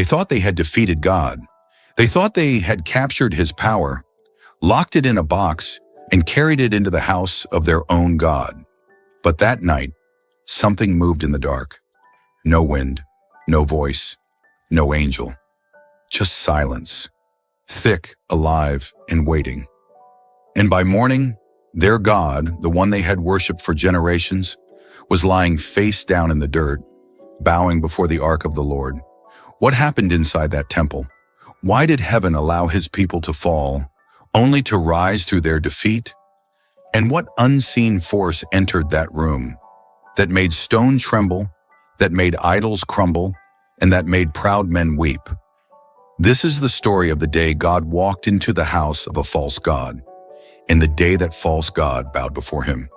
They thought they had defeated God. They thought they had captured his power, locked it in a box, and carried it into the house of their own God. But that night, something moved in the dark. No wind, no voice, no angel. Just silence, thick, alive, and waiting. And by morning, their God, the one they had worshipped for generations, was lying face down in the dirt, bowing before the ark of the Lord. What happened inside that temple? Why did heaven allow his people to fall, only to rise through their defeat? And what unseen force entered that room that made stone tremble, that made idols crumble, and that made proud men weep? This is the story of the day God walked into the house of a false god, and the day that false god bowed before him.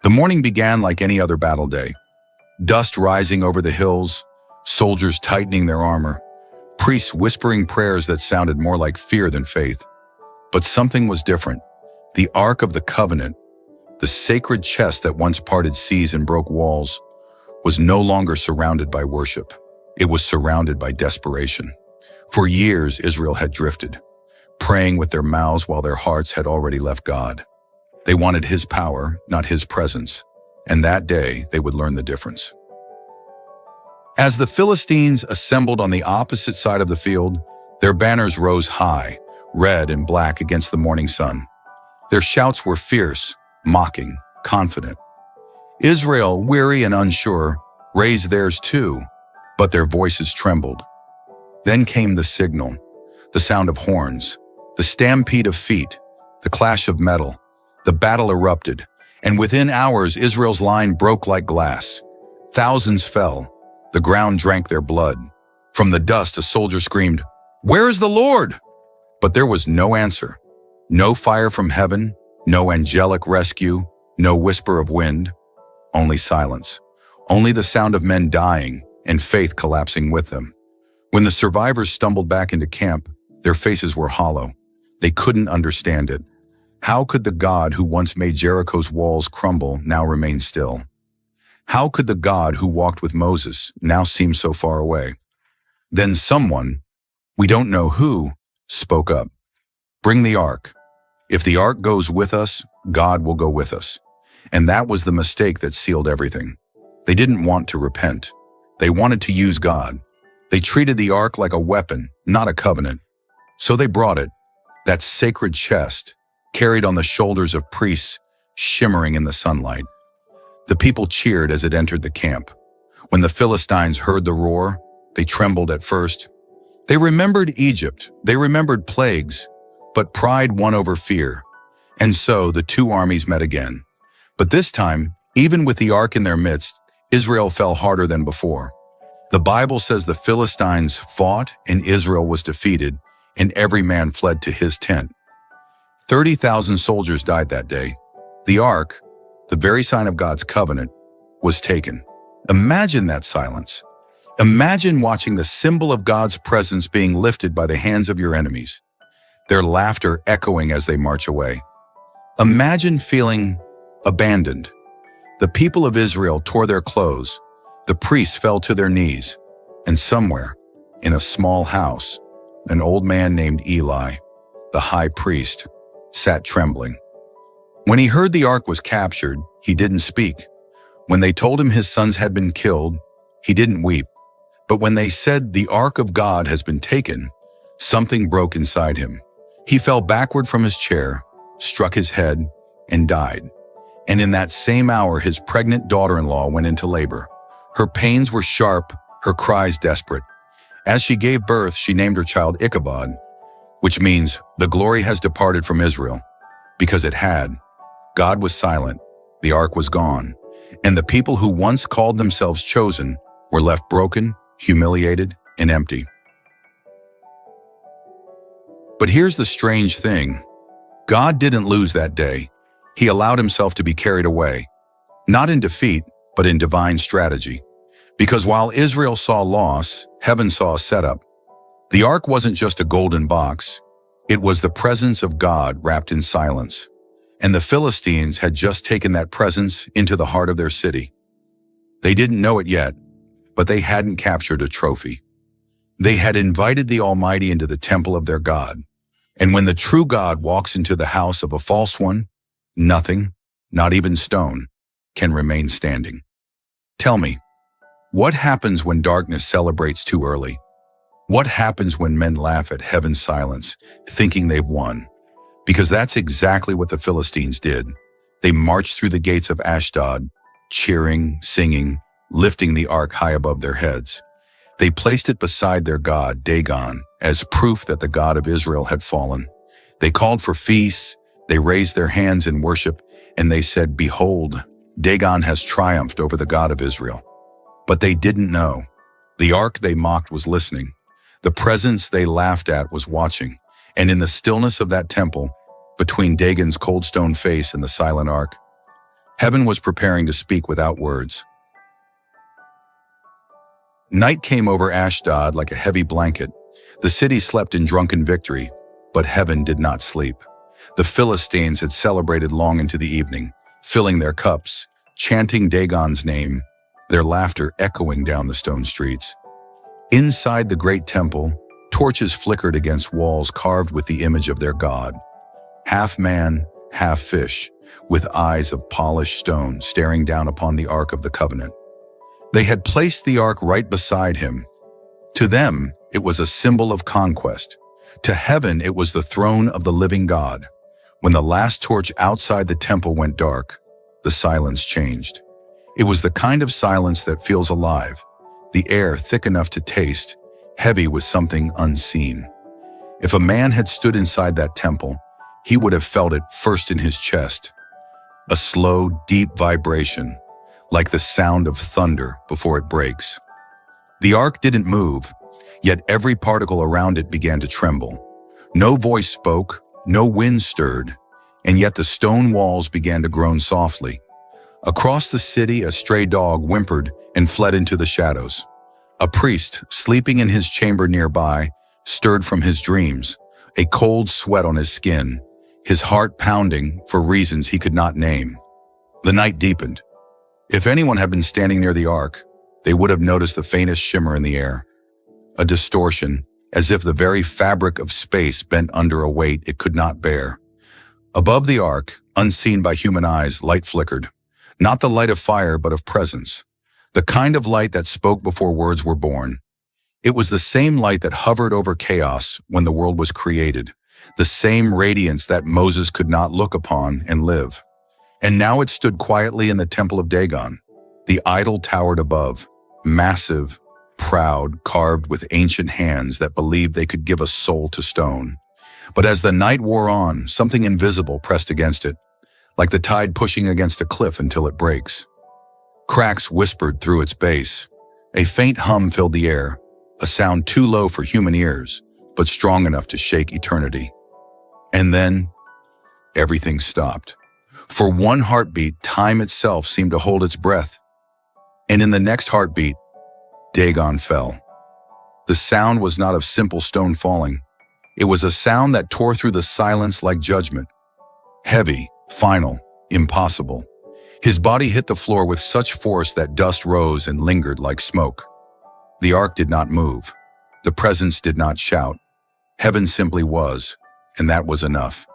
The morning began like any other battle day. Dust rising over the hills, soldiers tightening their armor, priests whispering prayers that sounded more like fear than faith. But something was different. The Ark of the Covenant, the sacred chest that once parted seas and broke walls, was no longer surrounded by worship. It was surrounded by desperation. For years, Israel had drifted, praying with their mouths while their hearts had already left God. They wanted his power, not his presence, and that day they would learn the difference. As the Philistines assembled on the opposite side of the field, their banners rose high, red and black against the morning sun. Their shouts were fierce, mocking, confident. Israel, weary and unsure, raised theirs too, but their voices trembled. Then came the signal, the sound of horns, the stampede of feet, the clash of metal. The battle erupted, and within hours Israel's line broke like glass. Thousands fell. The ground drank their blood. From the dust a soldier screamed, "Where is the Lord?" But there was no answer. No fire from heaven, no angelic rescue, no whisper of wind. Only silence. Only the sound of men dying and faith collapsing with them. When the survivors stumbled back into camp, their faces were hollow. They couldn't understand it. How could the God who once made Jericho's walls crumble now remain still? How could the God who walked with Moses now seem so far away? Then someone, we don't know who, spoke up. "Bring the ark. If the ark goes with us, God will go with us." And that was the mistake that sealed everything. They didn't want to repent. They wanted to use God. They treated the ark like a weapon, not a covenant. So they brought it, that sacred chest, carried on the shoulders of priests, shimmering in the sunlight. The people cheered as it entered the camp. When the Philistines heard the roar, they trembled at first. They remembered Egypt, they remembered plagues, but pride won over fear. And so the two armies met again. But this time, even with the ark in their midst, Israel fell harder than before. The Bible says the Philistines fought and Israel was defeated, and every man fled to his tent. 30,000 soldiers died that day. The ark, the very sign of God's covenant, was taken. Imagine that silence. Imagine watching the symbol of God's presence being lifted by the hands of your enemies, their laughter echoing as they march away. Imagine feeling abandoned. The people of Israel tore their clothes, the priests fell to their knees, and somewhere, in a small house, an old man named Eli, the high priest, sat trembling. When he heard the ark was captured, he didn't speak. When they told him his sons had been killed, he didn't weep. But when they said the ark of God has been taken, something broke inside him. He fell backward from his chair, struck his head, and died. And in that same hour, his pregnant daughter-in-law went into labor. Her pains were sharp, her cries desperate. As she gave birth, she named her child Ichabod, which means the glory has departed from Israel. Because it had. God was silent, the ark was gone, and the people who once called themselves chosen were left broken, humiliated, and empty. But here's the strange thing. God didn't lose that day. He allowed himself to be carried away, not in defeat, but in divine strategy. Because while Israel saw loss, heaven saw a setup. The ark wasn't just a golden box. It was the presence of God wrapped in silence. And the Philistines had just taken that presence into the heart of their city. They didn't know it yet, but they hadn't captured a trophy. They had invited the Almighty into the temple of their God. And when the true God walks into the house of a false one, nothing, not even stone, can remain standing. Tell me, what happens when darkness celebrates too early? What happens when men laugh at heaven's silence, thinking they've won? Because that's exactly what the Philistines did. They marched through the gates of Ashdod, cheering, singing, lifting the ark high above their heads. They placed it beside their god, Dagon, as proof that the God of Israel had fallen. They called for feasts, they raised their hands in worship, and they said, "Behold, Dagon has triumphed over the God of Israel." But they didn't know. The ark they mocked was listening. The presence they laughed at was watching. And in the stillness of that temple, between Dagon's cold stone face and the silent ark, heaven was preparing to speak without words. Night came over Ashdod like a heavy blanket. The city slept in drunken victory, but heaven did not sleep. The Philistines had celebrated long into the evening, filling their cups, chanting Dagon's name, their laughter echoing down the stone streets. Inside the great temple, torches flickered against walls carved with the image of their god. Half man, half fish, with eyes of polished stone staring down upon the Ark of the Covenant. They had placed the ark right beside him. To them, it was a symbol of conquest. To heaven, it was the throne of the living God. When the last torch outside the temple went dark, the silence changed. It was the kind of silence that feels alive, the air thick enough to taste, heavy with something unseen. If a man had stood inside that temple, he would have felt it first in his chest. A slow, deep vibration, like the sound of thunder before it breaks. The ark didn't move, yet every particle around it began to tremble. No voice spoke, no wind stirred, and yet the stone walls began to groan softly. Across the city, a stray dog whimpered and fled into the shadows. A priest, sleeping in his chamber nearby, stirred from his dreams, a cold sweat on his skin, his heart pounding for reasons he could not name. The night deepened. If anyone had been standing near the ark, they would have noticed the faintest shimmer in the air, a distortion, as if the very fabric of space bent under a weight it could not bear. Above the ark, unseen by human eyes, light flickered, not the light of fire but of presence, the kind of light that spoke before words were born. It was the same light that hovered over chaos when the world was created, the same radiance that Moses could not look upon and live. And now it stood quietly in the temple of Dagon. The idol towered above, massive, proud, carved with ancient hands that believed they could give a soul to stone. But as the night wore on, something invisible pressed against it, like the tide pushing against a cliff until it breaks. Cracks whispered through its base. A faint hum filled the air, a sound too low for human ears, but strong enough to shake eternity. And then, everything stopped. For one heartbeat, time itself seemed to hold its breath. And in the next heartbeat, Dagon fell. The sound was not of simple stone falling. It was a sound that tore through the silence like judgment. Heavy, final, impossible. His body hit the floor with such force that dust rose and lingered like smoke. The ark did not move. The presence did not shout. Heaven simply was, and that was enough.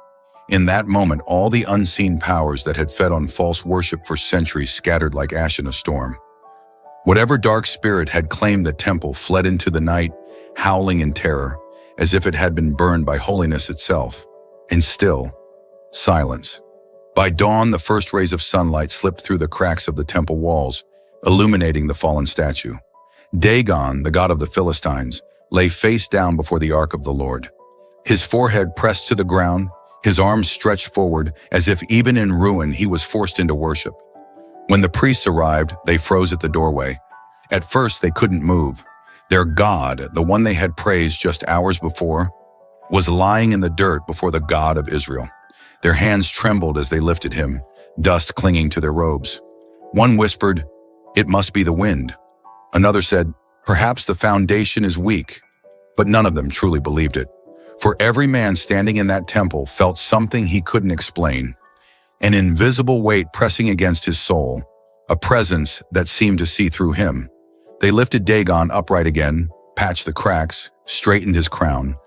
In that moment, all the unseen powers that had fed on false worship for centuries scattered like ash in a storm. Whatever dark spirit had claimed the temple fled into the night, howling in terror, as if it had been burned by holiness itself. And still, silence. By dawn, the first rays of sunlight slipped through the cracks of the temple walls, illuminating the fallen statue. Dagon, the god of the Philistines, lay face down before the ark of the Lord. His forehead pressed to the ground, his arms stretched forward, as if even in ruin he was forced into worship. When the priests arrived, they froze at the doorway. At first, they couldn't move. Their God, the one they had praised just hours before, was lying in the dirt before the God of Israel. Their hands trembled as they lifted him, dust clinging to their robes. One whispered, "It must be the wind." Another said, "Perhaps the foundation is weak." But none of them truly believed it. For every man standing in that temple felt something he couldn't explain, an invisible weight pressing against his soul, a presence that seemed to see through him. They lifted Dagon upright again, patched the cracks, straightened his crown,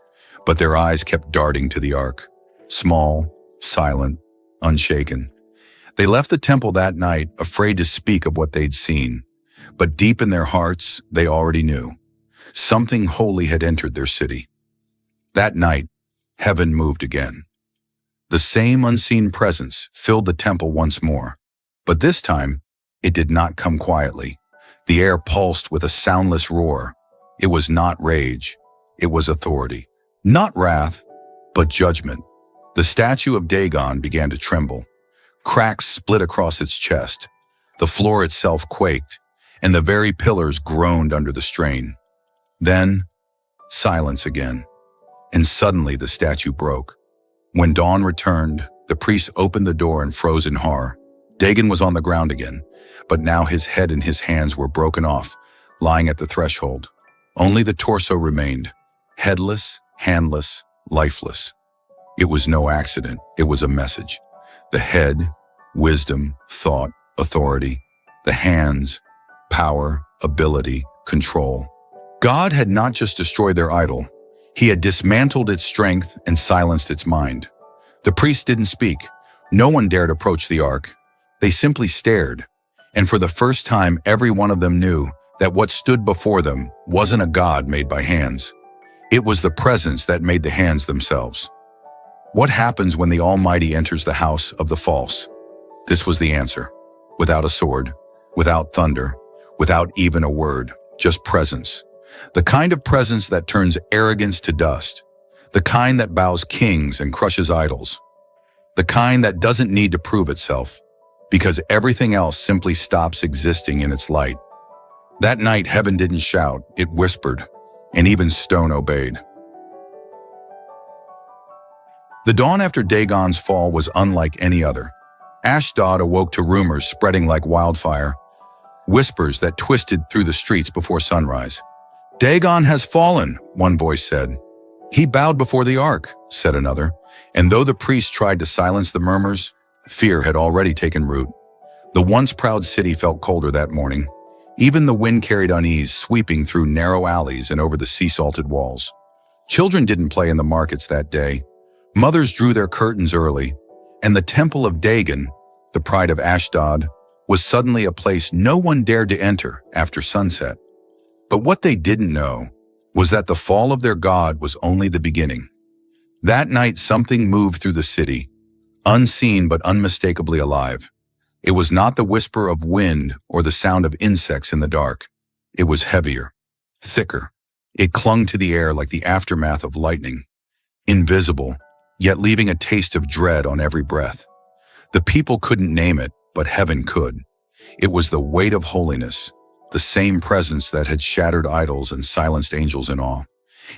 but their eyes kept darting to the ark. Small, silent, unshaken. They left the temple that night, afraid to speak of what they'd seen. But deep in their hearts, they already knew. Something holy had entered their city. That night, heaven moved again. The same unseen presence filled the temple once more. But this time, it did not come quietly. The air pulsed with a soundless roar. It was not rage. It was authority. Not wrath, but judgment. The statue of Dagon began to tremble. Cracks split across its chest. The floor itself quaked, and the very pillars groaned under the strain. Then, silence again. And suddenly the statue broke. When dawn returned, the priest opened the door and froze in horror. Dagon was on the ground again, but now his head and his hands were broken off, lying at the threshold. Only the torso remained, headless, handless, lifeless. It was no accident, it was a message. The head, wisdom, thought, authority. The hands, power, ability, control. God had not just destroyed their idol, he had dismantled its strength and silenced its mind. The priests didn't speak. No one dared approach the ark. They simply stared, and for the first time every one of them knew that what stood before them wasn't a god made by hands. It was the presence that made the hands themselves. What happens when the Almighty enters the house of the false? This was the answer. Without a sword, without thunder, without even a word, just presence. The kind of presence that turns arrogance to dust. The kind that bows kings and crushes idols. The kind that doesn't need to prove itself, because everything else simply stops existing in its light. That night, heaven didn't shout, it whispered, and even stone obeyed. The dawn after Dagon's fall was unlike any other. Ashdod awoke to rumors spreading like wildfire, whispers that twisted through the streets before sunrise. "Dagon has fallen," one voice said. "He bowed before the ark," said another, and though the priests tried to silence the murmurs, fear had already taken root. The once proud city felt colder that morning. Even the wind carried unease, sweeping through narrow alleys and over the sea-salted walls. Children didn't play in the markets that day. Mothers drew their curtains early, and the temple of Dagon, the pride of Ashdod, was suddenly a place no one dared to enter after sunset. But what they didn't know was that the fall of their god was only the beginning. That night something moved through the city, unseen but unmistakably alive. It was not the whisper of wind or the sound of insects in the dark. It was heavier, thicker. It clung to the air like the aftermath of lightning, invisible, yet leaving a taste of dread on every breath. The people couldn't name it, but heaven could. It was the weight of holiness, the same presence that had shattered idols and silenced angels in awe.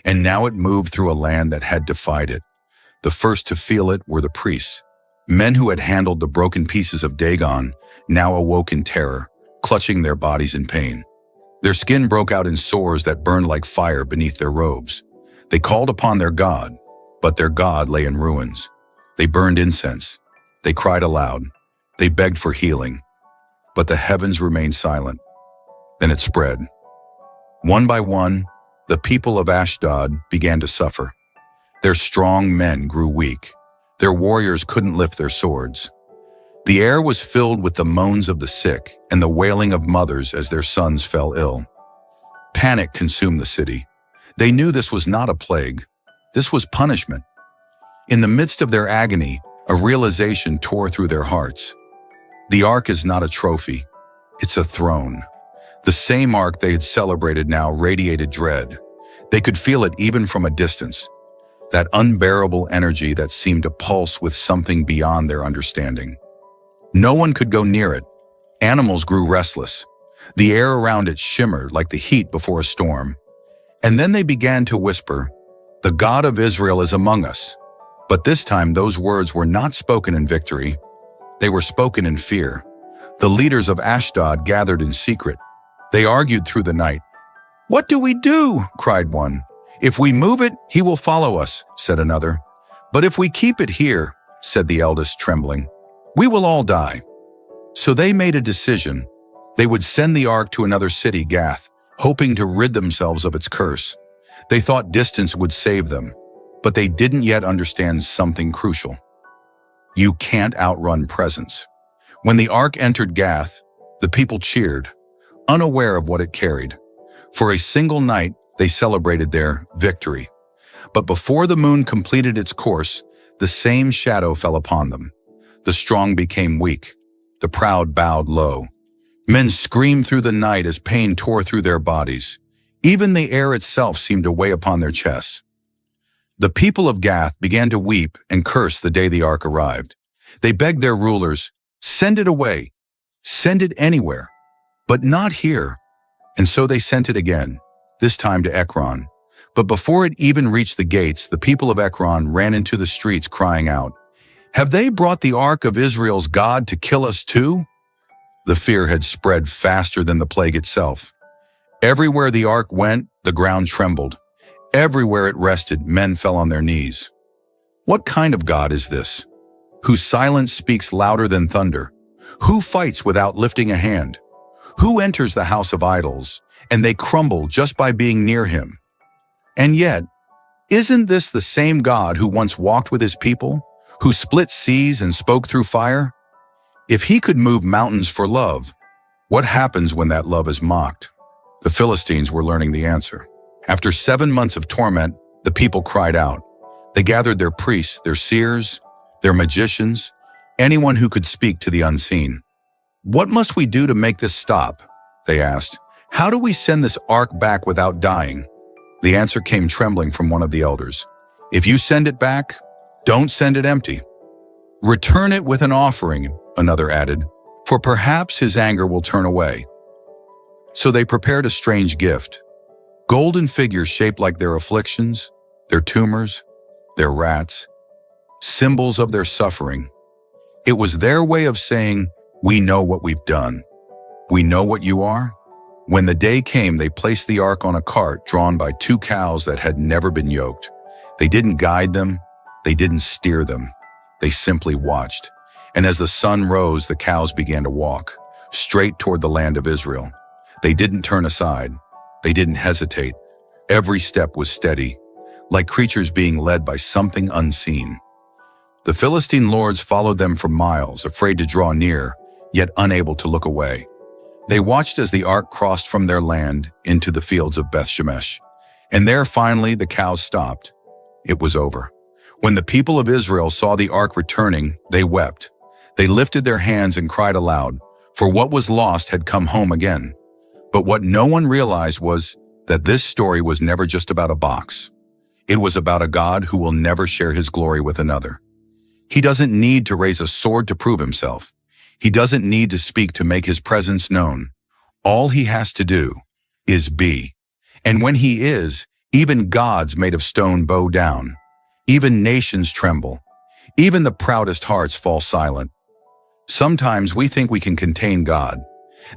And now it moved through a land that had defied it. The first to feel it were the priests. Men who had handled the broken pieces of Dagon now awoke in terror, clutching their bodies in pain. Their skin broke out in sores that burned like fire beneath their robes. They called upon their god, but their god lay in ruins. They burned incense. They cried aloud. They begged for healing. But the heavens remained silent. Then it spread. One by one, the people of Ashdod began to suffer. Their strong men grew weak. Their warriors couldn't lift their swords. The air was filled with the moans of the sick and the wailing of mothers as their sons fell ill. Panic consumed the city. They knew this was not a plague. This was punishment. In the midst of their agony, a realization tore through their hearts. The ark is not a trophy. It's a throne. The same ark they had celebrated now radiated dread. They could feel it even from a distance. That unbearable energy that seemed to pulse with something beyond their understanding. No one could go near it. Animals grew restless. The air around it shimmered like the heat before a storm. And then they began to whisper, "The God of Israel is among us." But this time those words were not spoken in victory. They were spoken in fear. The leaders of Ashdod gathered in secret. They argued through the night. "What do we do?" cried one. "If we move it, he will follow us," said another. "But if we keep it here," said the eldest, trembling, "we will all die." So they made a decision. They would send the ark to another city, Gath, hoping to rid themselves of its curse. They thought distance would save them, but they didn't yet understand something crucial. You can't outrun presence. When the ark entered Gath, the people cheered, unaware of what it carried. For a single night, they celebrated their victory. But before the moon completed its course, the same shadow fell upon them. The strong became weak. The proud bowed low. Men screamed through the night as pain tore through their bodies. Even the air itself seemed to weigh upon their chests. The people of Gath began to weep and curse the day the ark arrived. They begged their rulers, "Send it away. Send it anywhere, but not here." And so they sent it again, this time to Ekron. But before it even reached the gates, the people of Ekron ran into the streets crying out, "Have they brought the ark of Israel's God to kill us too?" The fear had spread faster than the plague itself. Everywhere the ark went, the ground trembled. Everywhere it rested, men fell on their knees. What kind of God is this? Whose silence speaks louder than thunder? Who fights without lifting a hand? Who enters the house of idols, and they crumble just by being near him? And yet, isn't this the same God who once walked with his people, who split seas and spoke through fire? If he could move mountains for love, what happens when that love is mocked? The Philistines were learning the answer. After 7 months of torment, the people cried out. They gathered their priests, their seers, their magicians, anyone who could speak to the unseen. "What must we do to make this stop?" they asked. "How do we send this ark back without dying?" The answer came trembling from one of the elders. "If you send it back, don't send it empty. Return it with an offering," another added, "for perhaps his anger will turn away." So they prepared a strange gift. Golden figures shaped like their afflictions, their tumors, their rats, symbols of their suffering. It was their way of saying, "We know what we've done. We know what you are." When the day came, they placed the ark on a cart drawn by 2 cows that had never been yoked. They didn't guide them. They didn't steer them. They simply watched. And as the sun rose, the cows began to walk, straight toward the land of Israel. They didn't turn aside. They didn't hesitate. Every step was steady, like creatures being led by something unseen. The Philistine lords followed them for miles, afraid to draw near, yet unable to look away. They watched as the ark crossed from their land into the fields of Beth-Shemesh. And there finally the cows stopped. It was over. When the people of Israel saw the ark returning, they wept. They lifted their hands and cried aloud, for what was lost had come home again. But what no one realized was that this story was never just about a box. It was about a God who will never share his glory with another. He doesn't need to raise a sword to prove himself. He doesn't need to speak to make his presence known. All he has to do is be. And when he is, even gods made of stone bow down. Even nations tremble. Even the proudest hearts fall silent. Sometimes we think we can contain God,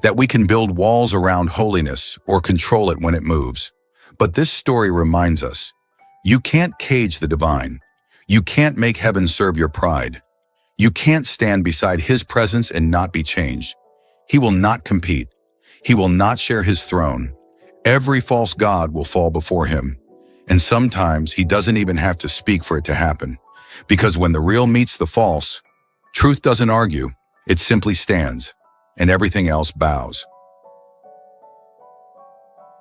that we can build walls around holiness or control it when it moves. But this story reminds us, you can't cage the divine. You can't make heaven serve your pride. You can't stand beside his presence and not be changed. He will not compete. He will not share his throne. Every false god will fall before him. And sometimes he doesn't even have to speak for it to happen. Because when the real meets the false, truth doesn't argue, it simply stands, and everything else bows.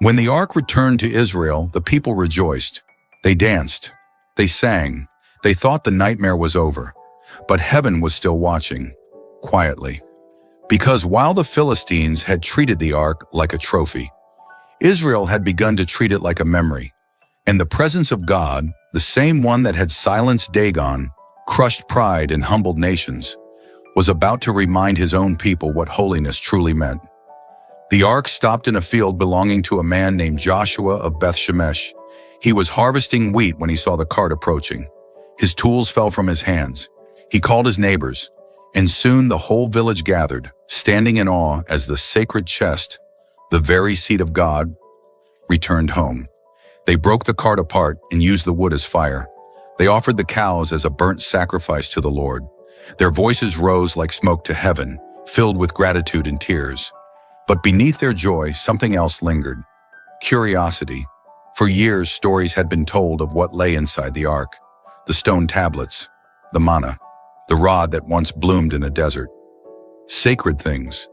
When the ark returned to Israel, the people rejoiced. They danced. They sang. They thought the nightmare was over. But heaven was still watching, quietly. Because while the Philistines had treated the ark like a trophy, Israel had begun to treat it like a memory. And the presence of God, the same one that had silenced Dagon, crushed pride and humbled nations, was about to remind his own people what holiness truly meant. The ark stopped in a field belonging to a man named Joshua of Beth-Shemesh. He was harvesting wheat when he saw the cart approaching. His tools fell from his hands. He called his neighbors, and soon the whole village gathered, standing in awe as the sacred chest, the very seat of God, returned home. They broke the cart apart and used the wood as fire. They offered the cows as a burnt sacrifice to the Lord. Their voices rose like smoke to heaven, filled with gratitude and tears. But beneath their joy, something else lingered. curiosity. For years, stories had been told of what lay inside the ark: the stone tablets, the manna, the rod that once bloomed in a desert. Sacred things,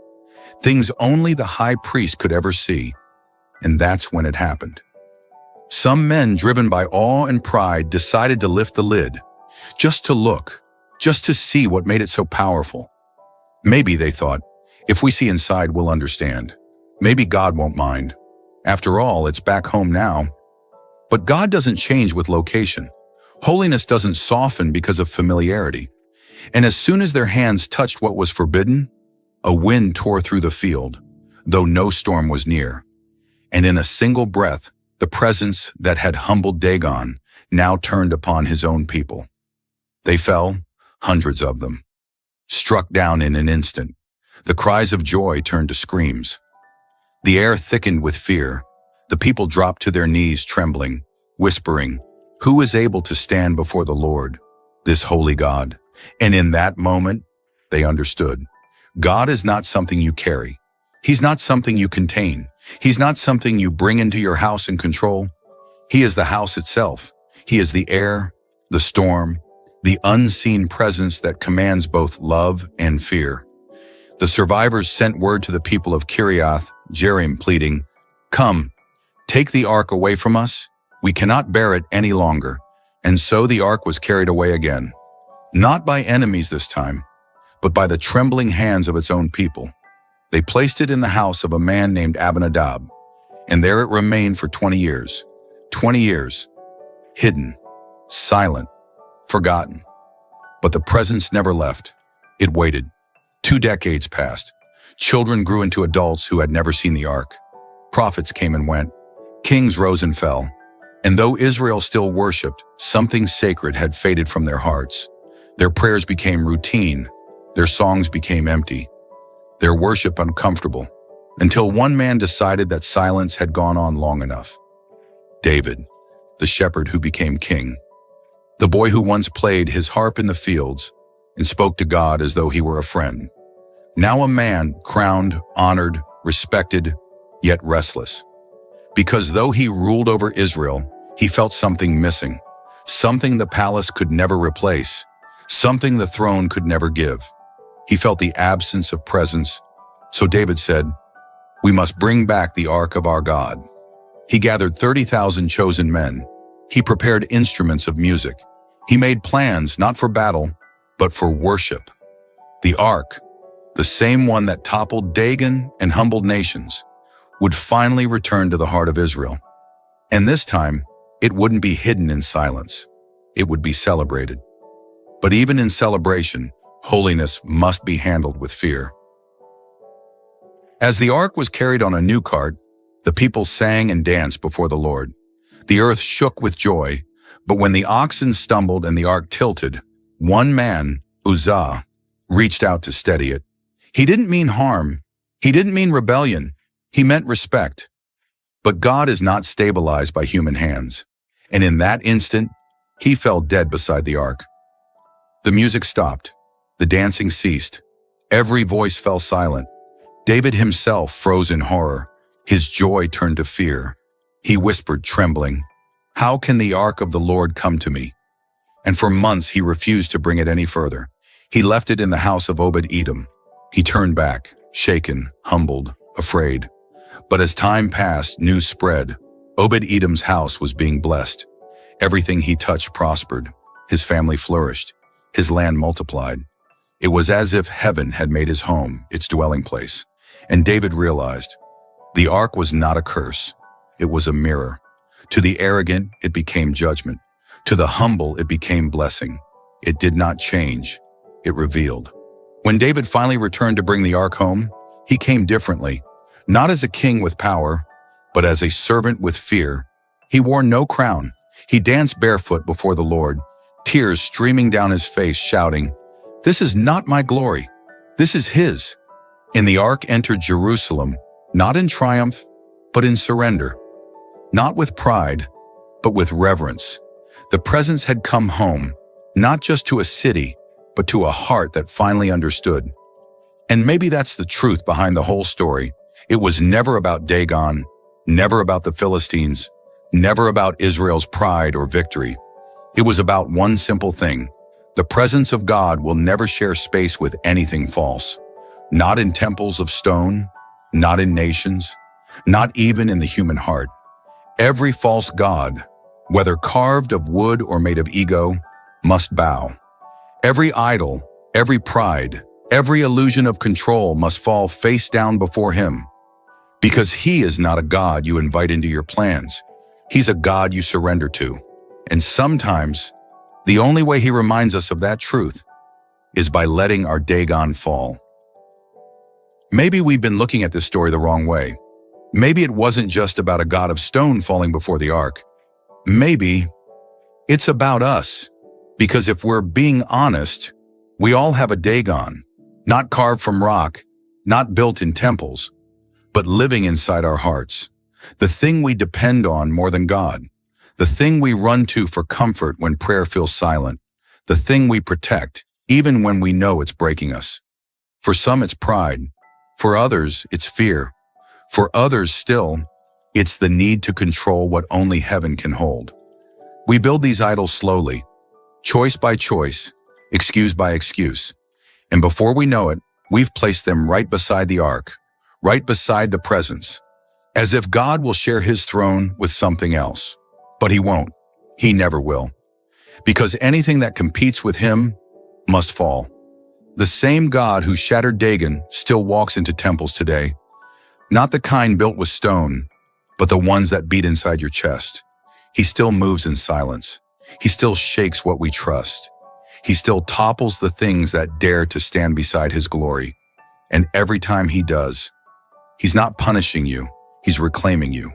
things only the high priest could ever see. And that's when it happened. Some men, driven by awe and pride, decided to lift the lid, just to look, just to see what made it so powerful. Maybe, they thought, if we see inside, we'll understand. Maybe God won't mind. After all, it's back home now. But God doesn't change with location. Holiness doesn't soften because of familiarity. And as soon as their hands touched what was forbidden, a wind tore through the field, though no storm was near. And in a single breath, the presence that had humbled Dagon now turned upon his own people. They fell, hundreds of them, struck down in an instant. The cries of joy turned to screams. The air thickened with fear. The people dropped to their knees trembling, whispering, "Who is able to stand before the Lord, this holy God?" And in that moment, they understood. God is not something you carry. He's not something you contain. He's not something you bring into your house and control. He is the house itself. He is the air, the storm, the unseen presence that commands both love and fear. The survivors sent word to the people of Kiriath Jearim, pleading, "Come, take the ark away from us. We cannot bear it any longer." And so the ark was carried away again, not by enemies this time, but by the trembling hands of its own people. They placed it in the house of a man named Abinadab, and there it remained for 20 years. 20 years, hidden, silent, forgotten. But the presence never left. It waited. 2 decades passed. Children grew into adults who had never seen the ark. Prophets came and went. Kings rose and fell. And though Israel still worshipped, something sacred had faded from their hearts. Their prayers became routine. Their songs became empty. Their worship uncomfortable, until one man decided that silence had gone on long enough. David, the shepherd who became king. The boy who once played his harp in the fields and spoke to God as though he were a friend. Now a man, crowned, honored, respected, yet restless. Because though he ruled over Israel, he felt something missing, something the palace could never replace, something the throne could never give. He felt the absence of presence. So David said, "We must bring back the ark of our God." He gathered 30,000 chosen men. He prepared instruments of music. He made plans not for battle, but for worship. The ark, the same one that toppled Dagon and humbled nations, would finally return to the heart of Israel. And this time, it wouldn't be hidden in silence. It would be celebrated. But even in celebration, holiness must be handled with fear. As the ark was carried on a new cart, the people sang and danced before the Lord. The earth shook with joy, but when the oxen stumbled and the ark tilted, one man, Uzzah, reached out to steady it. He didn't mean harm. He didn't mean rebellion. He meant respect. But God is not stabilized by human hands. And in that instant, he fell dead beside the ark. The music stopped. The dancing ceased. Every voice fell silent. David himself froze in horror. His joy turned to fear. He whispered, trembling, "How can the ark of the Lord come to me?" And for months he refused to bring it any further. He left it in the house of Obed-Edom. He turned back, shaken, humbled, afraid. But as time passed, news spread. Obed-Edom's house was being blessed. Everything he touched prospered. His family flourished. His land multiplied. It was as if heaven had made his home, its dwelling place. And David realized, the ark was not a curse. It was a mirror. To the arrogant, it became judgment. To the humble, it became blessing. It did not change. It revealed. When David finally returned to bring the ark home, he came differently. Not as a king with power, but as a servant with fear. He wore no crown. He danced barefoot before the Lord, tears streaming down his face, shouting, "This is not my glory. This is his." And the ark entered Jerusalem, not in triumph, but in surrender. Not with pride, but with reverence. The presence had come home, not just to a city, but to a heart that finally understood. And maybe that's the truth behind the whole story. It was never about Dagon, Never about the Philistines, never about Israel's pride or victory. It was about one simple thing. The presence of God will never share space with anything false. Not in temples of stone, not in nations, not even in the human heart. Every false god, whether carved of wood or made of ego, must bow. Every idol, every pride, every illusion of control must fall face down before him. Because he is not a God you invite into your plans. He's a God you surrender to. And sometimes, the only way he reminds us of that truth is by letting our Dagon fall. Maybe we've been looking at this story the wrong way. Maybe it wasn't just about a god of stone falling before the ark. Maybe it's about us. Because if we're being honest, we all have a Dagon, not carved from rock, not built in temples, but living inside our hearts. The thing we depend on more than God. The thing we run to for comfort when prayer feels silent. The thing we protect, even when we know it's breaking us. For some, it's pride. For others, it's fear. For others still, it's the need to control what only heaven can hold. We build these idols slowly, choice by choice, excuse by excuse. And before we know it, we've placed them right beside the ark, right beside the presence, as if God will share his throne with something else. But he won't. He never will. Because anything that competes with him must fall. The same God who shattered Dagon still walks into temples today. Not the kind built with stone, but the ones that beat inside your chest. He still moves in silence. He still shakes what we trust. He still topples the things that dare to stand beside his glory. And every time he does, he's not punishing you, he's reclaiming you.